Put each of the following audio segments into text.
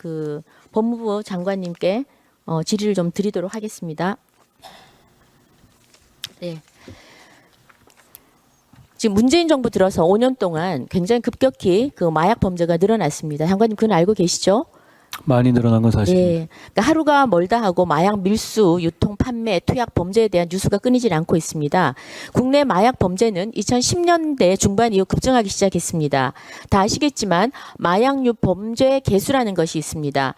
그 법무부 장관님께 질의를 좀 드리도록 하겠습니다. 네. 지금 문재인 정부 들어서 5년 동안 굉장히 급격히 그 마약 범죄가 늘어났습니다. 장관님 그건 알고 계시죠? 많이 늘어난 건 사실입니다. 예. 그러니까 하루가 멀다 하고 마약 밀수, 유통, 판매, 투약 범죄에 대한 뉴스가 끊이질 않고 있습니다. 국내 마약 범죄는 2010년대 중반 이후 급증하기 시작했습니다. 다 아시겠지만 마약류 범죄 개수라는 것이 있습니다.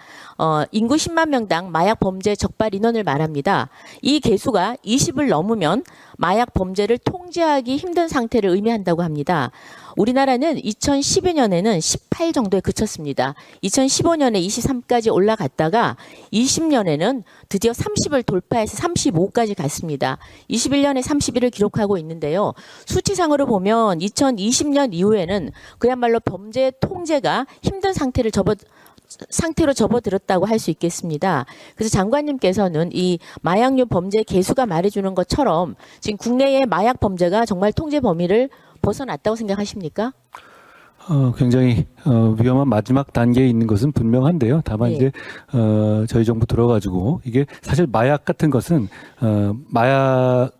인구 10만 명당 마약 범죄 적발 인원을 말합니다. 이 개수가 20을 넘으면 마약 범죄를 통제하기 힘든 상태를 의미한다고 합니다. 우리나라는 2012년에는 18 정도에 그쳤습니다. 2015년에 23까지 올라갔다가 20년에는 드디어 30을 돌파해서 35까지 갔습니다. 21년에 31을 기록하고 있는데요. 수치상으로 보면 2020년 이후에는 그야말로 범죄 통제가 힘든 상태로 접어들었다고 할 수 있겠습니다. 그래서 장관님께서는 이 마약류 범죄 개수가 말해주는 것처럼 지금 국내의 마약 범죄가 정말 통제 범위를 벗어났다고 생각하십니까? 굉장히 위험한 마지막 단계에 있는 것은 분명한데요. 다만 네. 이제 저희 정부 들어가지고 이게 사실 마약 같은 것은 마약을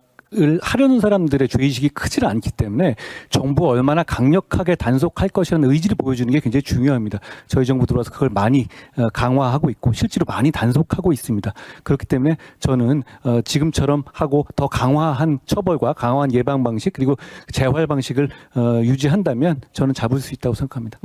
하려는 사람들의 죄의식이 크지는 않기 때문에 정부가 얼마나 강력하게 단속할 것이라는 의지를 보여주는 게 굉장히 중요합니다. 저희 정부 들어와서 그걸 많이 강화하고 있고 실제로 많이 단속하고 있습니다. 그렇기 때문에 저는 지금처럼 하고 더 강화한 처벌과 강화한 예방 방식 그리고 재활 방식을 유지한다면 저는 잡을 수 있다고 생각합니다.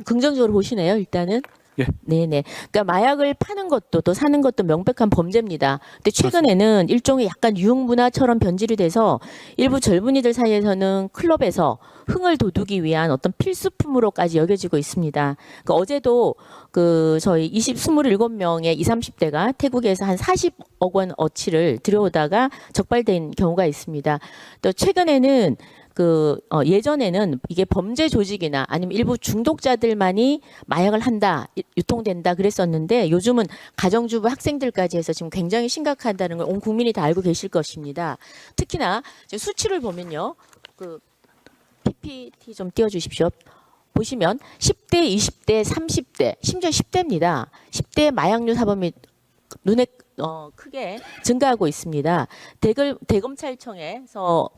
긍정적으로 보시네요, 일단은. 예. 네네. 그러니까 마약을 파는 것도 또 사는 것도 명백한 범죄입니다. 근데 최근에는 일종의 약간 유흥문화처럼 변질이 돼서 일부 젊은이들 사이에서는 클럽에서 흥을 돋우기 위한 어떤 필수품으로까지 여겨지고 있습니다. 그러니까 어제도 저희 27명의 20, 30대가 태국에서 한 40억 원 어치를 들여오다가 적발된 경우가 있습니다. 또 최근에는 예전에는 이게 범죄 조직이나 아니면 일부 중독자들만이 마약을 한다, 유통된다 그랬었는데 요즘은 가정주부 학생들까지 해서 지금 굉장히 심각하다는 걸 온 국민이 다 알고 계실 것입니다. 특히나 지금 수치를 보면요. PPT 좀 띄워주십시오. 보시면 10대, 20대, 30대, 심지어 10대입니다. 10대 마약류 사범이 눈에 크게 증가하고 있습니다. 대검찰청에서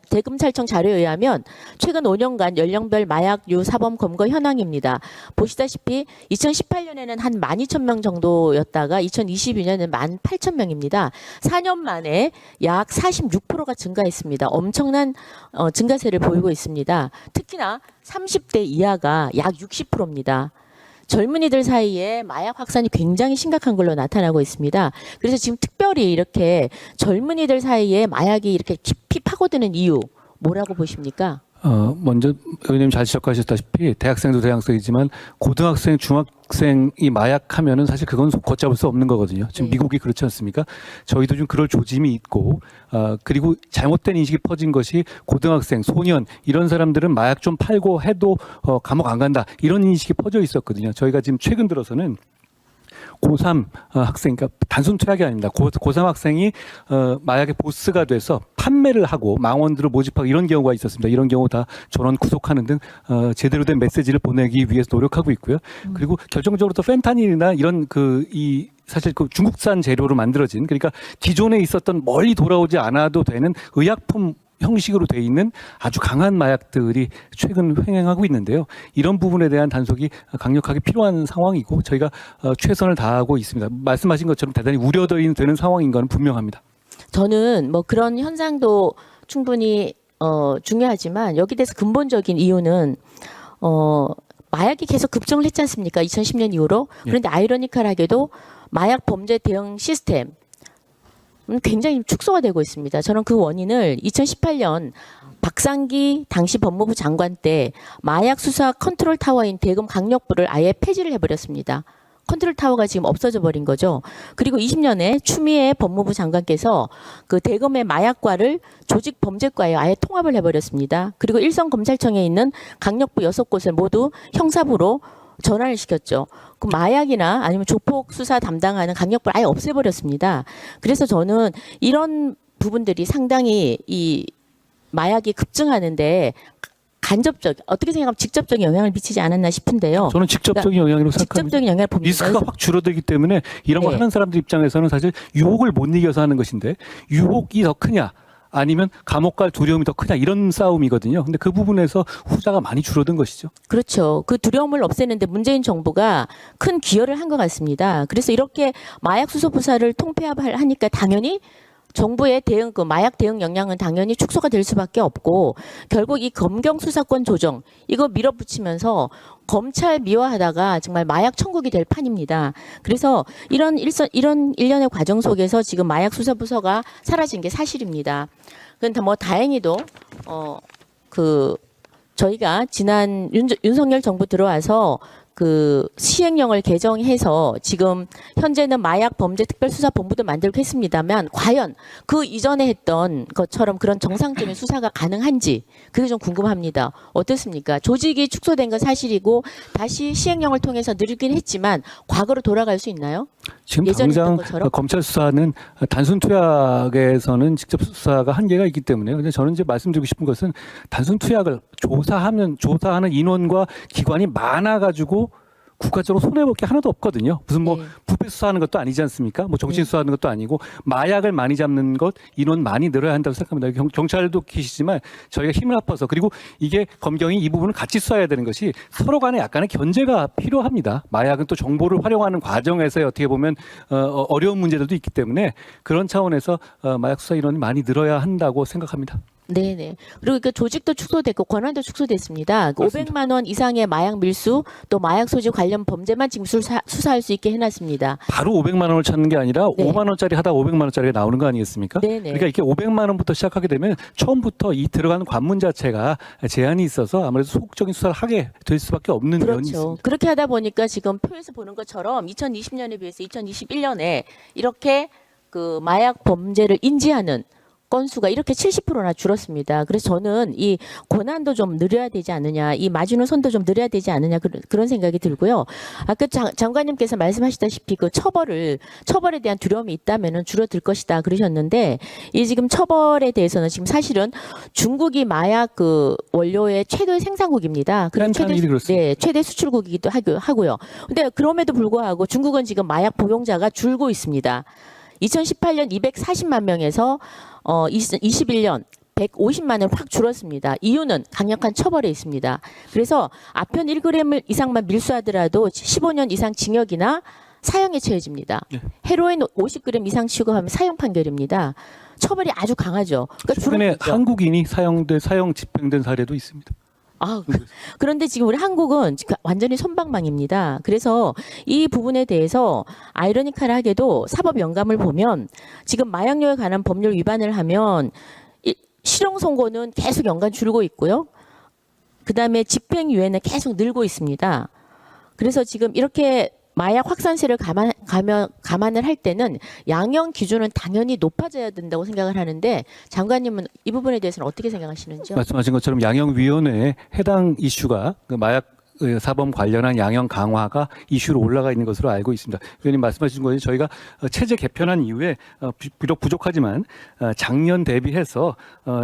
대검찰청 자료에 의하면 최근 5년간 연령별 마약류 사범 검거 현황입니다. 보시다시피 2018년에는 한 12,000명 정도였다가 2022년에는 18,000명입니다. 4년 만에 약 46%가 증가했습니다. 엄청난 증가세를 보이고 있습니다. 특히나 30대 이하가 약 60%입니다. 젊은이들 사이에 마약 확산이 굉장히 심각한 걸로 나타나고 있습니다. 그래서 지금 특별히 이렇게 젊은이들 사이에 마약이 이렇게 깊이 파고드는 이유 뭐라고 보십니까? 먼저 의원님 잘 지적하셨다시피 대학생도 대학생이지만 고등학생, 중학생이 마약하면은 사실 그건 걷잡을 수 없는 거거든요. 지금 네. 미국이 그렇지 않습니까? 저희도 좀 그럴 조짐이 있고 그리고 잘못된 인식이 퍼진 것이 고등학생, 소년 이런 사람들은 마약 좀 팔고 해도 감옥 안 간다 이런 인식이 퍼져 있었거든요. 저희가 지금 최근 들어서는 고3 학생, 그러니까 단순 투약이 아닙니다. 고3 학생이 마약의 보스가 돼서 판매를 하고 망원들을 모집하고 이런 경우가 있었습니다. 이런 경우 다 전원 구속하는 등 제대로 된 메시지를 보내기 위해서 노력하고 있고요. 그리고 결정적으로 또 펜타닐이나 이런 사실 중국산 재료로 만들어진 그러니까 기존에 있었던 멀리 돌아오지 않아도 되는 의약품 형식으로 돼 있는 아주 강한 마약들이 최근 횡행하고 있는데요. 이런 부분에 대한 단속이 강력하게 필요한 상황이고 저희가 최선을 다하고 있습니다. 말씀하신 것처럼 대단히 우려되는 상황인 건 분명합니다. 저는 뭐 그런 현상도 충분히 중요하지만 여기 대해서 근본적인 이유는 마약이 계속 급증을 했지 않습니까? 2010년 이후로. 그런데 아이러니컬하게도 마약 범죄 대응 시스템 굉장히 축소가 되고 있습니다. 저는 그 원인을 2018년 박상기 당시 법무부 장관 때 마약 수사 컨트롤 타워인 대검 강력부를 아예 폐지를 해버렸습니다. 컨트롤 타워가 지금 없어져 버린 거죠. 그리고 20년에 추미애 법무부 장관께서 그 대검의 마약과를 조직범죄과에 아예 통합을 해버렸습니다. 그리고 일선검찰청에 있는 강력부 6곳을 모두 형사부로 전환을 시켰죠. 그 마약이나 아니면 조폭 수사 담당하는 강력부를 아예 없애버렸습니다. 그래서 저는 이런 부분들이 상당히 이 마약이 급증하는데 간접적 어떻게 생각하면 직접적인 영향을 미치지 않았나 싶은데요. 저는 직접적인 영향으로 생각합니다. 직접적인 영향을 봅니다. 리스크가 확 줄어들기 때문에 이런 거 네. 하는 사람들 입장에서는 사실 유혹을 못 이겨서 하는 것인데 유혹이 더 크냐 아니면 감옥 갈 두려움이 더 크냐 이런 싸움이거든요. 근데 그 부분에서 후자가 많이 줄어든 것이죠. 그렇죠. 그 두려움을 없애는데 문재인 정부가 큰 기여를 한 것 같습니다. 그래서 이렇게 마약 수소 부사를 통폐합하니까 당연히 정부의 대응, 그 마약 대응 역량은 당연히 축소가 될 수밖에 없고 결국 이 검경 수사권 조정 이거 밀어붙이면서 검찰 미화하다가 정말 마약 천국이 될 판입니다. 그래서 이런 일련의 과정 속에서 지금 마약 수사 부서가 사라진 게 사실입니다. 그런데 뭐 다행히도 저희가 지난 윤석열 정부 들어와서 그 시행령을 개정해서 지금 현재는 마약 범죄 특별수사본부도 만들고 했습니다만 과연 그 이전에 했던 것처럼 그런 정상적인 수사가 가능한지 그게 좀 궁금합니다. 어떻습니까? 조직이 축소된 건 사실이고 다시 시행령을 통해서 늘리긴 했지만 과거로 돌아갈 수 있나요? 지금 예전에 당장 했던 것처럼? 검찰 수사는 단순 투약에서는 직접 수사가 한계가 있기 때문에 근데 저는 이제 말씀드리고 싶은 것은 단순 투약을 조사하는 인원과 기관이 많아가지고 국가적으로 손해볼 게 하나도 없거든요. 무슨 뭐 네. 부패 수사하는 것도 아니지 않습니까? 뭐 정신 수사하는 것도 아니고 마약을 많이 잡는 것 인원 많이 늘어야 한다고 생각합니다. 경찰도 계시지만 저희가 힘을 합쳐서 그리고 이게 검경이 이 부분을 같이 수사해야 되는 것이 서로 간에 약간의 견제가 필요합니다. 마약은 또 정보를 활용하는 과정에서 어떻게 보면 어려운 문제들도 있기 때문에 그런 차원에서 마약 수사 인원이 많이 늘어야 한다고 생각합니다. 네네. 그리고 그 조직도 축소됐고 권한도 축소됐습니다. 그 맞습니다. 500만 원 이상의 마약 밀수 또 마약 소지 관련 범죄만 지금 수사할 수 있게 해놨습니다. 바로 500만 원을 찾는 게 아니라 네. 5만 원짜리 하다 500만 원짜리가 나오는 거 아니겠습니까? 네네. 그러니까 이렇게 500만 원부터 시작하게 되면 처음부터 이 들어가는 관문 자체가 제한이 있어서 아무래도 소극적인 수사를 하게 될 수밖에 없는 면이 그렇죠. 있습니다. 그렇게 하다 보니까 지금 표에서 보는 것처럼 2020년에 비해서 2021년에 이렇게 그 마약 범죄를 인지하는 건수가 이렇게 70%나 줄었습니다. 그래서 저는 이 권한도 좀 늘려야 되지 않느냐, 이 마주는 손도 좀 늘려야 되지 않느냐 그런 생각이 들고요. 아까 장관님께서 말씀하시다시피 그 처벌에 대한 두려움이 있다면은 줄어들 것이다 그러셨는데 이 지금 처벌에 대해서는 지금 사실은 중국이 마약 그 원료의 최대 생산국입니다. 그리고 한참 일이 그렇습니다. 네, 최대 수출국이기도 하고요. 근데 그럼에도 불구하고 중국은 지금 마약 복용자가 줄고 있습니다. 2018년 240만 명에서 21년 150만을 확 줄었습니다. 이유는 강력한 처벌에 있습니다. 그래서 아편 1g 이상만 밀수하더라도 15년 이상 징역이나 사형에 처해집니다. 네. 헤로인 50g 이상 취급하면 사형 판결입니다. 처벌이 아주 강하죠. 그러니까 최근에 줄었죠. 한국인이 사형 집행된 사례도 있습니다. 그런데 지금 우리 한국은 완전히 손방망입니다. 그래서 이 부분에 대해서 아이러니컬하게도 사법 영감을 보면 지금 마약류에 관한 법률 위반을 하면 실형 선고는 계속 연간 줄고 있고요. 그다음에 집행유예는 계속 늘고 있습니다. 그래서 지금 이렇게 마약 확산세를 감안을 할 때는 양형 기준은 당연히 높아져야 된다고 생각을 하는데 장관님은 이 부분에 대해서는 어떻게 생각하시는지요? 말씀하신 것처럼 양형위원회에 해당 이슈가 그 마약 사범 관련한 양형 강화가 이슈로 올라가 있는 것으로 알고 있습니다. 의원님 말씀하신 것이 저희가 체제 개편한 이후에 비록 부족하지만 작년 대비해서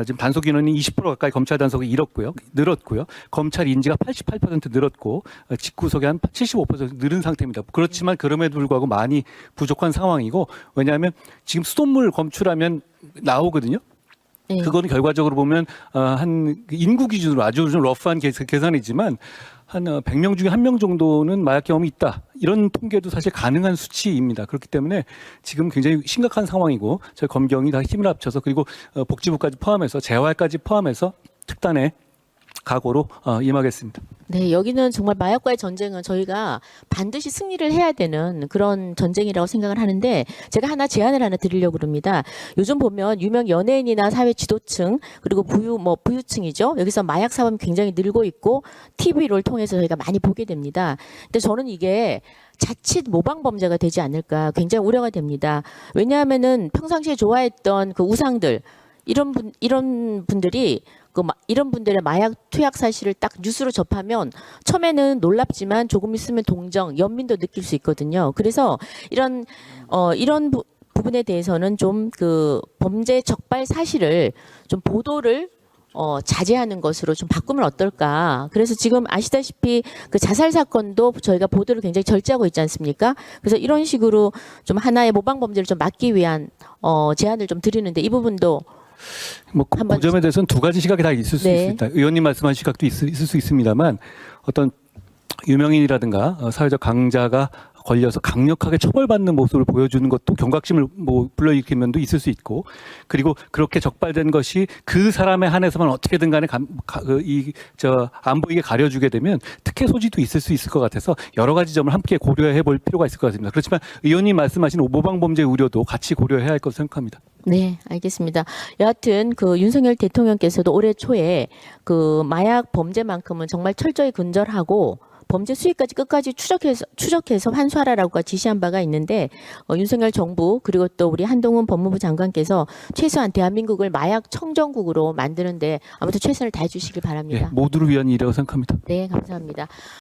지금 단속 인원이 20% 가까이 검찰 단속이 늘었고요. 검찰 인지가 88% 늘었고 직구속이 한 75% 늘은 상태입니다. 그렇지만 그럼에도 불구하고 많이 부족한 상황이고 왜냐하면 지금 수돗물 검출하면 나오거든요. 네. 그거는 결과적으로 보면 한 인구 기준으로 아주 좀 러프한 계산이지만 한 100명 중에 1명 정도는 마약 경험이 있다. 이런 통계도 사실 가능한 수치입니다. 그렇기 때문에 지금 굉장히 심각한 상황이고 저희 검경이 다 힘을 합쳐서 그리고 복지부까지 포함해서 재활까지 포함해서 특단의 각오로 임하겠습니다. 네, 여기는 정말 마약과의 전쟁은 저희가 반드시 승리를 해야 되는 그런 전쟁이라고 생각을 하는데 제가 제안을 하나 드리려고 합니다. 요즘 보면 유명 연예인이나 사회 지도층 그리고 부유층이죠. 여기서 마약 사범이 굉장히 늘고 있고 TV를 통해서 저희가 많이 보게 됩니다. 근데 저는 이게 자칫 모방 범죄가 되지 않을까 굉장히 우려가 됩니다. 왜냐하면은 평상시에 좋아했던 그 우상들 이런 분들이 이런 분들의 마약 투약 사실을 딱 뉴스로 접하면 처음에는 놀랍지만 조금 있으면 동정, 연민도 느낄 수 있거든요. 그래서 이런 부분에 대해서는 좀 그 범죄 적발 사실을 좀 보도를 자제하는 것으로 좀 바꾸면 어떨까. 그래서 지금 아시다시피 그 자살 사건도 저희가 보도를 굉장히 절제하고 있지 않습니까? 그래서 이런 식으로 좀 하나의 모방 범죄를 좀 막기 위한 제안을 좀 드리는데 이 부분도 뭐 그 한번 점에 대해서는 두 가지 시각이 다 있을 수 네. 있습니다. 의원님 말씀한 시각도 있을 수 있습니다만 어떤 유명인이라든가 사회적 강자가 걸려서 강력하게 처벌받는 모습을 보여주는 것도 경각심을 뭐 불러일으키는 면도 있을 수 있고, 그리고 그렇게 적발된 것이 그 사람에 한해서만 어떻게든 간에 안 보이게 가려주게 되면 특혜 소지도 있을 수 있을 것 같아서 여러 가지 점을 함께 고려해 볼 필요가 있을 것 같습니다. 그렇지만 의원님 말씀하신 모방 범죄 우려도 같이 고려해야 할 것으로 생각합니다. 네, 알겠습니다. 여하튼 그 윤석열 대통령께서도 올해 초에 그 마약 범죄만큼은 정말 철저히 근절하고 범죄 수익까지 끝까지 추적해서 환수하라라고 지시한 바가 있는데 윤석열 정부 그리고 또 우리 한동훈 법무부 장관께서 최소한 대한민국을 마약 청정국으로 만드는데 아무튼 최선을 다해 주시길 바랍니다. 예, 모두를 위한 일이라고 생각합니다. 네, 감사합니다.